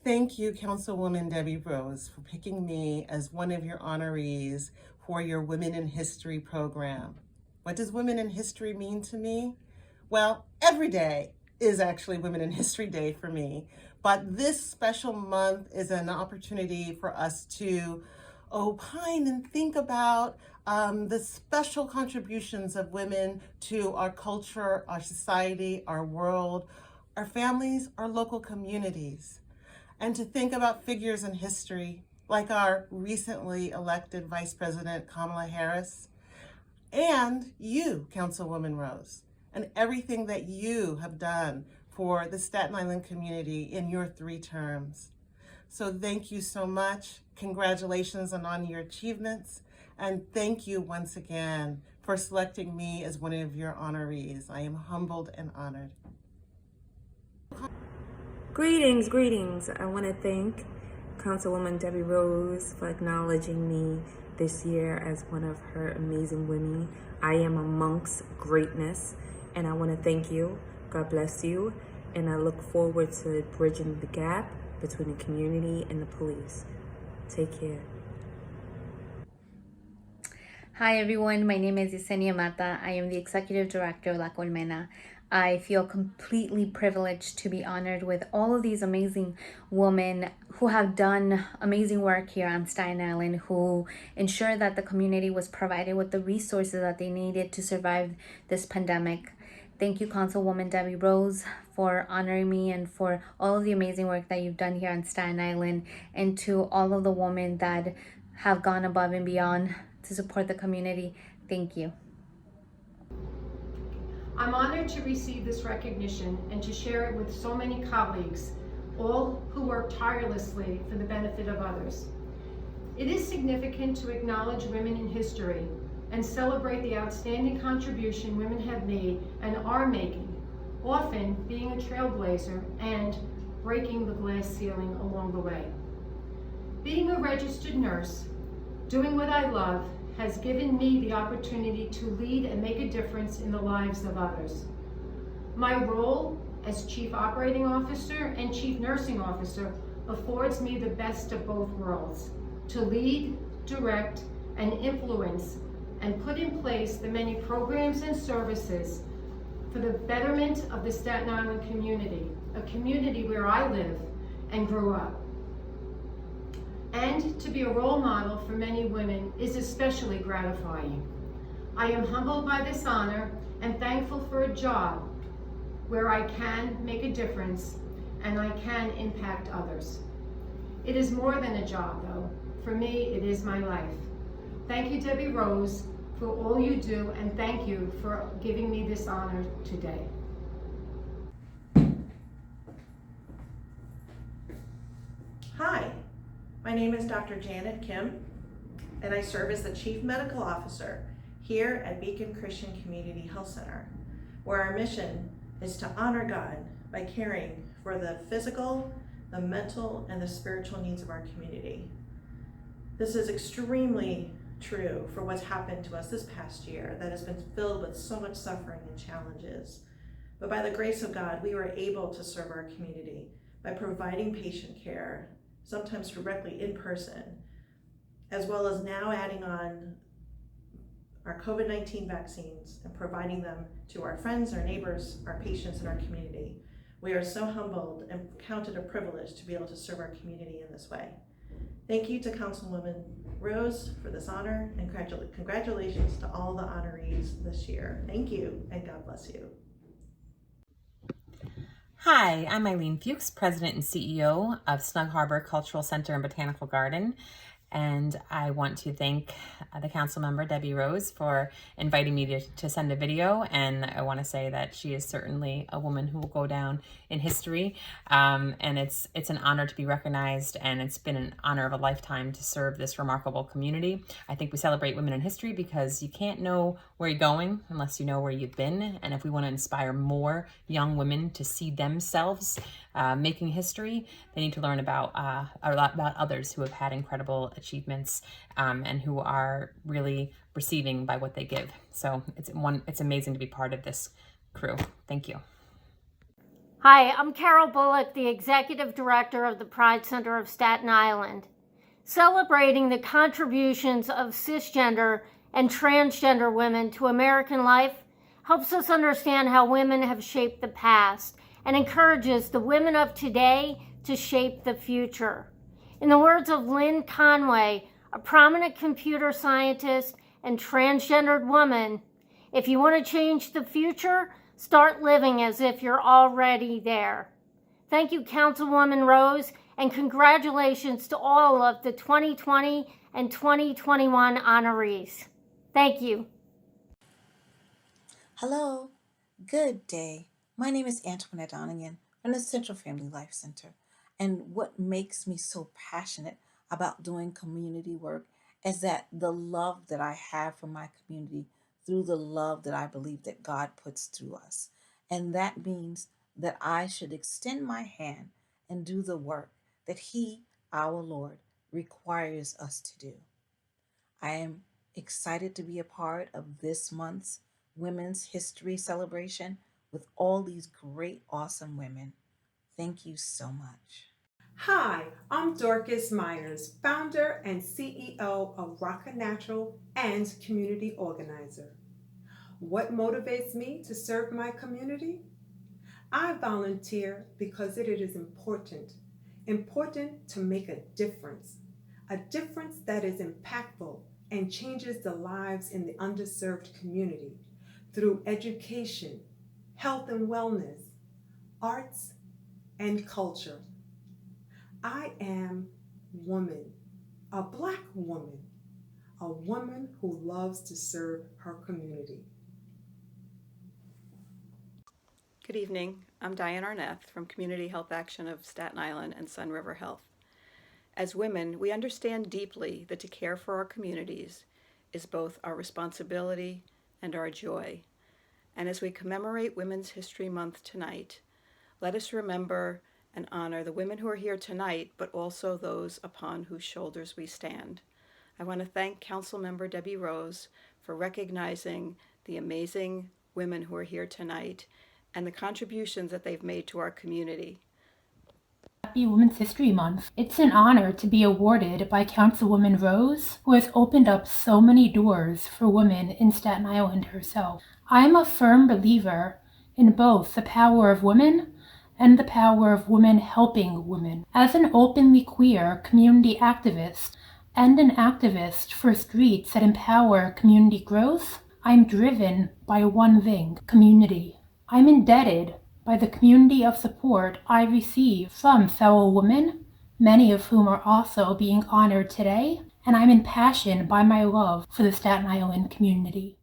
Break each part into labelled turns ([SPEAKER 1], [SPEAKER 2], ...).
[SPEAKER 1] Thank you, Councilwoman Debbie Rose, for picking me as one of your honorees for your Women in History program. What does Women in History mean to me? Well, every day is actually Women in History Day for me, but this special month is an opportunity for us to opine and think about the special contributions of women to our culture, our society, our world, our families, our local communities, and to think about figures in history like our recently elected Vice President Kamala Harris, and you, Councilwoman Rose, and everything that you have done for the Staten Island community in your 3 terms. So thank you so much. Congratulations on your achievements. And thank you once again for selecting me as one of your honorees. I am humbled and honored.
[SPEAKER 2] Greetings. I want to thank Councilwoman Debbie Rose for acknowledging me this year as one of her amazing women. I am amongst greatness, and I want to thank you. God bless you, and I look forward to bridging the gap between the community and the police. Take care.
[SPEAKER 3] Hi everyone, my name is Yesenia Mata. I am the Executive Director of La Colmena. I feel completely privileged to be honored with all of these amazing women who have done amazing work here on Staten Island, who ensure that the community was provided with the resources that they needed to survive this pandemic. Thank you, Councilwoman Debbie Rose, for honoring me and for all of the amazing work that you've done here on Staten Island, and to all of the women that have gone above and beyond to support the community. Thank you.
[SPEAKER 4] I'm honored to receive this recognition and to share it with so many colleagues, all who work tirelessly for the benefit of others. It is significant to acknowledge women in history and celebrate the outstanding contribution women have made and are making, often being a trailblazer and breaking the glass ceiling along the way. Being a registered nurse, doing what I love, has given me the opportunity to lead and make a difference in the lives of others. My role as Chief Operating Officer and Chief Nursing Officer affords me the best of both worlds, to lead, direct, and influence, and put in place the many programs and services for the betterment of the Staten Island community, a community where I live and grew up. And to be a role model for many women is especially gratifying. I am humbled by this honor and thankful for a job where I can make a difference and I can impact others. It is more than a job though. For me, it is my life. Thank you, Debbie Rose, for all you do, and thank you for giving me this honor today.
[SPEAKER 5] Hi, my name is Dr. Janet Kim, and I serve as the Chief Medical Officer here at Beacon Christian Community Health Center, where our mission is to honor God by caring for the physical, the mental, and the spiritual needs of our community. This is extremely true for what's happened to us this past year that has been filled with so much suffering and challenges. But by the grace of God, we were able to serve our community by providing patient care, sometimes directly in person, as well as now adding on our COVID-19 vaccines and providing them to our friends, our neighbors, our patients in our community. We are so humbled and count it a privilege to be able to serve our community in this way. Thank you to Councilwoman Rose for this honor, and congratulations to all the honorees this year. Thank you, and God bless you.
[SPEAKER 6] Hi, I'm Eileen Fuchs, President and CEO of Snug Harbor Cultural Center and Botanical Garden. And I want to thank the council member, Debbie Rose, for inviting me to send a video. And I want to say that she is certainly a woman who will go down in history. And it's an honor to be recognized, and it's been an honor of a lifetime to serve this remarkable community. I think we celebrate women in history because you can't know where you're going unless you know where you've been. And if we want to inspire more young women to see themselves making history, they need to learn about a lot about others who have had incredible achievements and who are really receiving by what they give. So it's amazing to be part of this crew. Thank you.
[SPEAKER 7] Hi, I'm Carol Bullock, the Executive Director of the Pride Center of Staten Island. Celebrating the contributions of cisgender and transgender women to American life helps us understand how women have shaped the past and encourages the women of today to shape the future. In the words of Lynn Conway, a prominent computer scientist and transgendered woman, if you want to change the future, start living as if you're already there. Thank you, Councilwoman Rose, and congratulations to all of the 2020 and 2021 honorees. Thank you.
[SPEAKER 8] Hello, good day. My name is Antoinette Donegan from the Central Family Life Center. And what makes me so passionate about doing community work is that the love that I have for my community through the love that I believe that God puts through us. And that means that I should extend my hand and do the work that He, our Lord, requires us to do. I am excited to be a part of this month's Women's History Celebration with all these great, awesome women. Thank you so much.
[SPEAKER 9] Hi, I'm Dorcas Myers, founder and CEO of Rocka Natural and community organizer. What motivates me to serve my community? I volunteer because it is important to make a difference that is impactful and changes the lives in the underserved community through education, health and wellness, arts, and culture. I am woman, a Black woman, a woman who loves to serve her community.
[SPEAKER 10] Good evening. I'm Diane Arnett from Community Health Action of Staten Island and Sun River Health. As women, we understand deeply that to care for our communities is both our responsibility and our joy. And as we commemorate Women's History Month tonight, let us remember and honor the women who are here tonight, but also those upon whose shoulders we stand. I want to thank Councilmember Debbie Rose for recognizing the amazing women who are here tonight and the contributions that they've made to our community.
[SPEAKER 11] Happy Women's History Month. It's an honor to be awarded by Councilwoman Rose, who has opened up so many doors for women in Staten Island herself. I am a firm believer in both the power of women and the power of women helping women. As an openly queer community activist and an activist for streets that empower community growth, I'm driven by one thing: community. I'm indebted by the community of support I receive from fellow women, many of whom are also being honored today, and I'm impassioned by my love for the Staten Island community.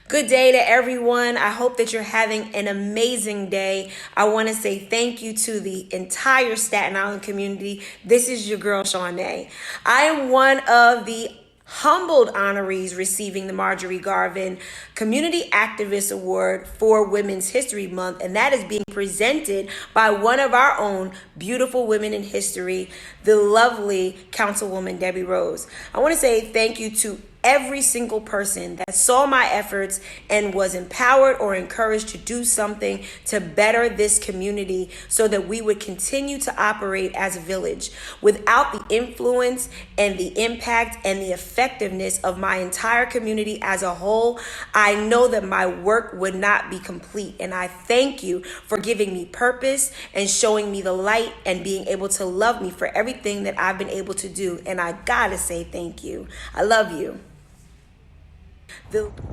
[SPEAKER 12] Good day to everyone. I hope that you're having an amazing day. I want to say thank you to the entire Staten Island community. This is your girl, Shawnee. I am one of the humbled honorees receiving the Marjorie Garvin Community Activist Award for Women's History Month, and that is being presented by one of our own beautiful women in history, the lovely Councilwoman Debbie Rose. I want to say thank you to every single person that saw my efforts and was empowered or encouraged to do something to better this community so that we would continue to operate as a village. Without the influence and the impact and the effectiveness of my entire community as a whole, I know that my work would not be complete. And I thank you for giving me purpose and showing me the light and being able to love me for everything that I've been able to do. And I gotta say thank you. I love you.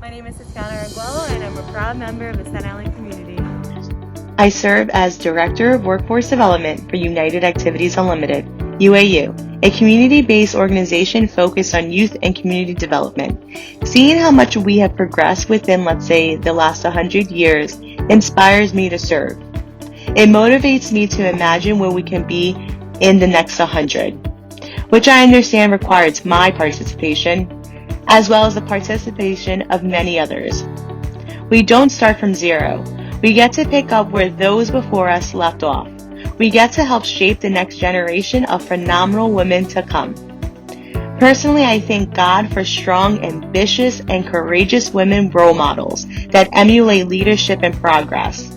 [SPEAKER 13] My name is Ciscana Arguello, and I'm a proud member of the Staten Island community.
[SPEAKER 14] I serve as Director of Workforce Development for United Activities Unlimited, UAU, a community-based organization focused on youth and community development. Seeing how much we have progressed within, let's say, the last 100 years inspires me to serve. It motivates me to imagine where we can be in the next 100, which I understand requires my participation, as well as the participation of many others. We don't start from zero. We get to pick up where those before us left off. We get to help shape the next generation of phenomenal women to come. Personally, I thank God for strong, ambitious, and courageous women role models that emulate leadership and progress.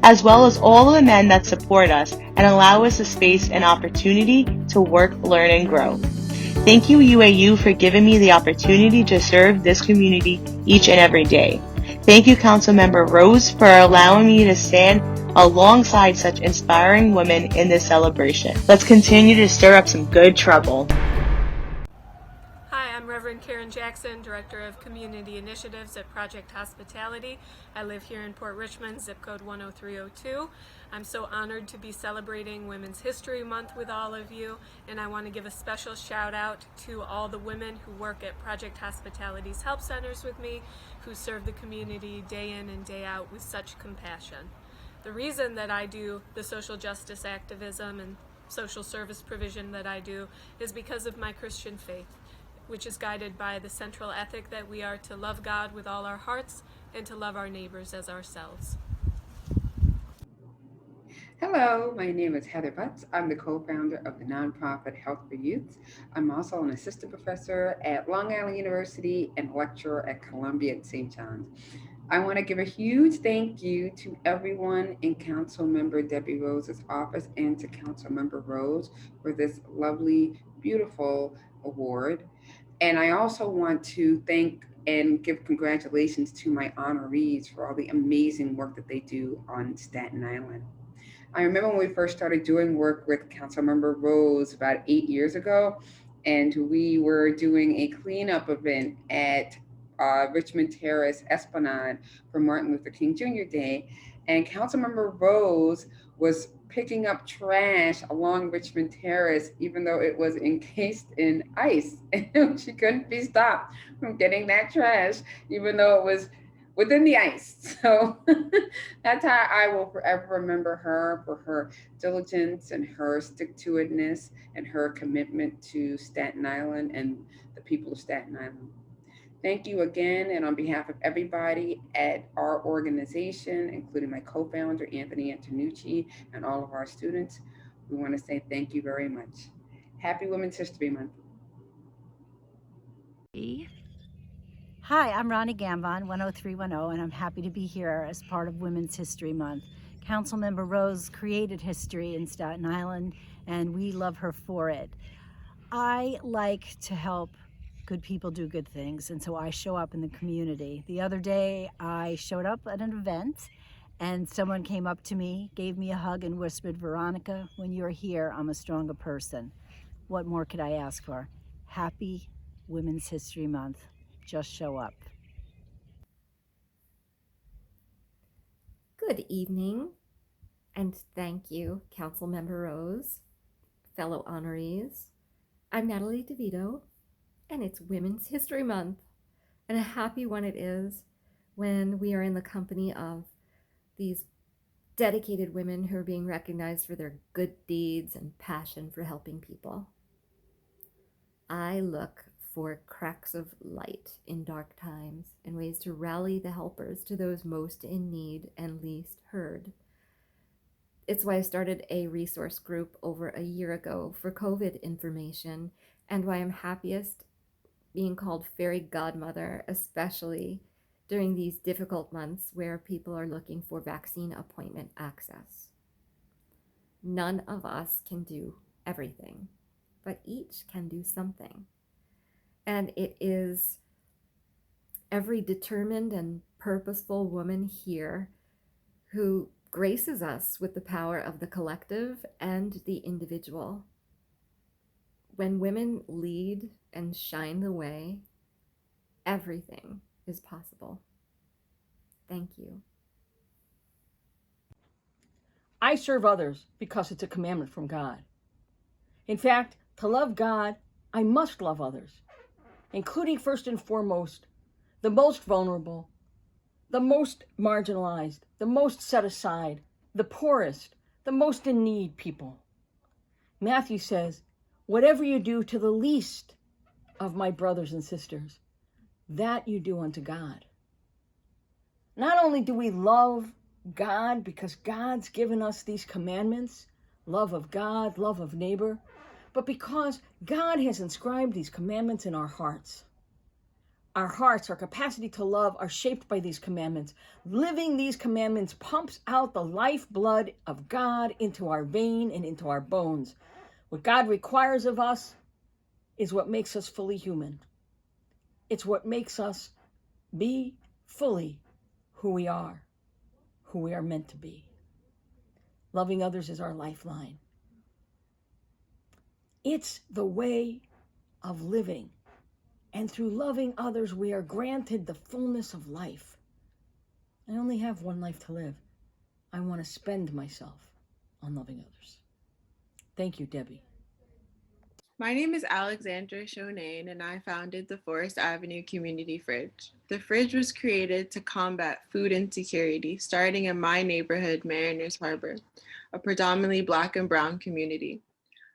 [SPEAKER 14] as well as all the men that support us and allow us a space and opportunity to work, learn, and grow. Thank you, UAU, for giving me the opportunity to serve this community each and every day. Thank you, Councilmember Rose, for allowing me to stand alongside such inspiring women in this celebration. Let's continue to stir up some good trouble.
[SPEAKER 15] Hi, I'm Reverend Karen Jackson, Director of Community Initiatives at Project Hospitality. I live here in Port Richmond, zip code 10302. I'm so honored to be celebrating Women's History Month with all of you, and I want to give a special shout out to all the women who work at Project Hospitality's help centers with me, who serve the community day in and day out with such compassion. The reason that I do the social justice activism and social service provision that I do is because of my Christian faith, which is guided by the central ethic that we are to love God with all our hearts and to love our neighbors as ourselves.
[SPEAKER 16] Hello, my name is Heather Butts. I'm the co-founder of the nonprofit Health for Youth. I'm also an assistant professor at Long Island University and lecturer at Columbia at St. John's. I want to give a huge thank you to everyone in Councilmember Debbie Rose's office and to Councilmember Rose for this lovely, beautiful award. And I also want to thank and give congratulations to my honorees for all the amazing work that they do on Staten Island. I remember when we first started doing work with Councilmember Rose about 8 years ago, and we were doing a cleanup event at Richmond Terrace Esplanade for Martin Luther King Jr. Day. And Councilmember Rose was picking up trash along Richmond Terrace, even though it was encased in ice. And she couldn't be stopped from getting that trash, even though it was within the ice. So that's how I will forever remember her, for her diligence and her stick-to-itness and her commitment to Staten Island and the people of Staten Island. Thank you again, and on behalf of everybody at our organization, including my co-founder, Anthony Antonucci, and all of our students, we want to say thank you very much. Happy Women's History Month.
[SPEAKER 17] Hi, I'm Ronnie Gambon, 10310, and I'm happy to be here as part of Women's History Month. Councilmember Rose created history in Staten Island, and we love her for it. I like to help good people do good things, and so I show up in the community. The other day, I showed up at an event, and someone came up to me, gave me a hug, and whispered, "Veronica, when you're here, I'm a stronger person." What more could I ask for? Happy Women's History Month. Just show up.
[SPEAKER 18] Good evening, and thank you, Councilmember Rose, fellow honorees. I'm Natalie DeVito, and it's Women's History Month, and a happy one it is when we are in the company of these dedicated women who are being recognized for their good deeds and passion for helping people. I look for cracks of light in dark times and ways to rally the helpers to those most in need and least heard. It's why I started a resource group over a year ago for COVID information, and why I'm happiest being called fairy godmother, especially during these difficult months where people are looking for vaccine appointment access. None of us can do everything, but each can do something. And it is every determined and purposeful woman here who graces us with the power of the collective and the individual. When women lead and shine the way, everything is possible. Thank you.
[SPEAKER 19] I serve others because it's a commandment from God. In fact, to love God, I must love others, including first and foremost, the most vulnerable, the most marginalized, the most set aside, the poorest, the most in need people. Matthew says, "Whatever you do to the least of my brothers and sisters, that you do unto God." Not only do we love God because God's given us these commandments, love of God, love of neighbor, but because God has inscribed these commandments in our hearts. Our hearts, our capacity to love are shaped by these commandments. Living these commandments pumps out the lifeblood of God into our vein and into our bones. What God requires of us is what makes us fully human. It's what makes us be fully who we are meant to be. Loving others is our lifeline. It's the way of living. And through loving others, we are granted the fullness of life. I only have one life to live. I want to spend myself on loving others. Thank you, Debbie.
[SPEAKER 20] My name is Alexandra Shonane, and I founded the Forest Avenue Community Fridge. The fridge was created to combat food insecurity, starting in my neighborhood, Mariners Harbor, a predominantly Black and Brown community.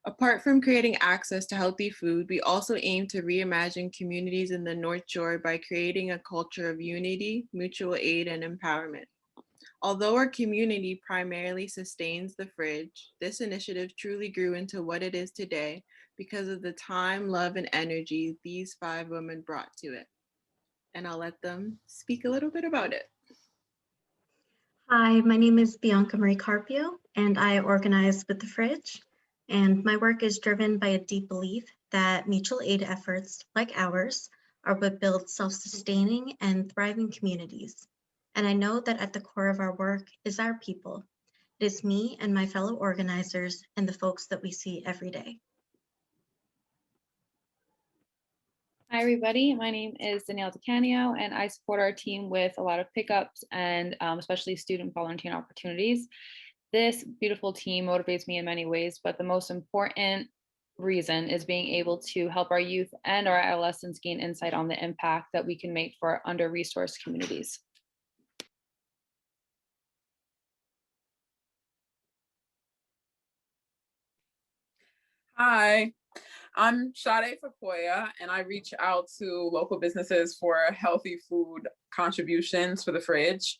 [SPEAKER 20] Apart from creating access to healthy food, we also aim to reimagine communities in the North Shore by creating a culture of unity, mutual aid, and empowerment. Although our community primarily sustains the fridge, this initiative truly grew into what it is today because of the time, love, and energy these 5 women brought to it. And I'll let them speak a little bit about it.
[SPEAKER 21] Hi, my name is Bianca Marie Carpio, and I organize with the Fridge. And my work is driven by a deep belief that mutual aid efforts like ours are what build self-sustaining and thriving communities. And I know that at the core of our work is our people. It is me and my fellow organizers and the folks that we see every day.
[SPEAKER 22] Hi, everybody. My name is Danielle DeCanio, and I support our team with a lot of pickups and especially student volunteering opportunities. This beautiful team motivates me in many ways, but the most important reason is being able to help our youth and our adolescents gain insight on the impact that we can make for our under-resourced communities.
[SPEAKER 23] Hi, I'm Sade Fakoya, and I reach out to local businesses for healthy food contributions for the fridge.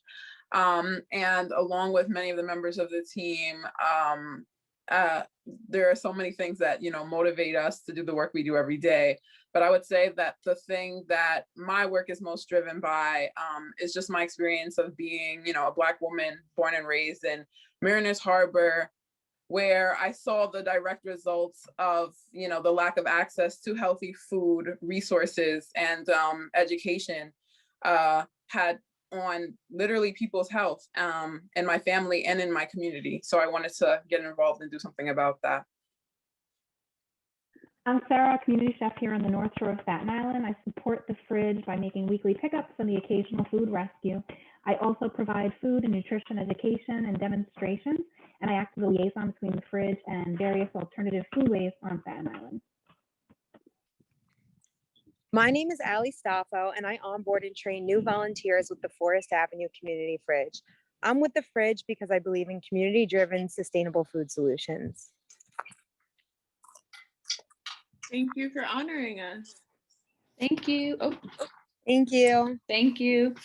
[SPEAKER 23] And along with many of the members of the team, there are so many things that, motivate us to do the work we do every day. But I would say that the thing that my work is most driven by is just my experience of being, a Black woman born and raised in Mariners Harbor, where I saw the direct results of, the lack of access to healthy food, resources, and education had on literally people's health in my family and in my community. So I wanted to get involved and do something about that.
[SPEAKER 24] I'm Sarah, community chef here on the North Shore of Staten Island. I support the fridge by making weekly pickups and the occasional food rescue. I also provide food and nutrition education and demonstrations, and I act as a liaison between the fridge and various alternative foodways on Staten Island.
[SPEAKER 25] My name is Ali Staffo, and I onboard and train new volunteers with the Forest Avenue Community Fridge. I'm with the Fridge because I believe in community-driven, sustainable food solutions.
[SPEAKER 20] Thank you for honoring us.
[SPEAKER 22] Thank you. Oh.
[SPEAKER 25] Thank you.
[SPEAKER 22] Thank you.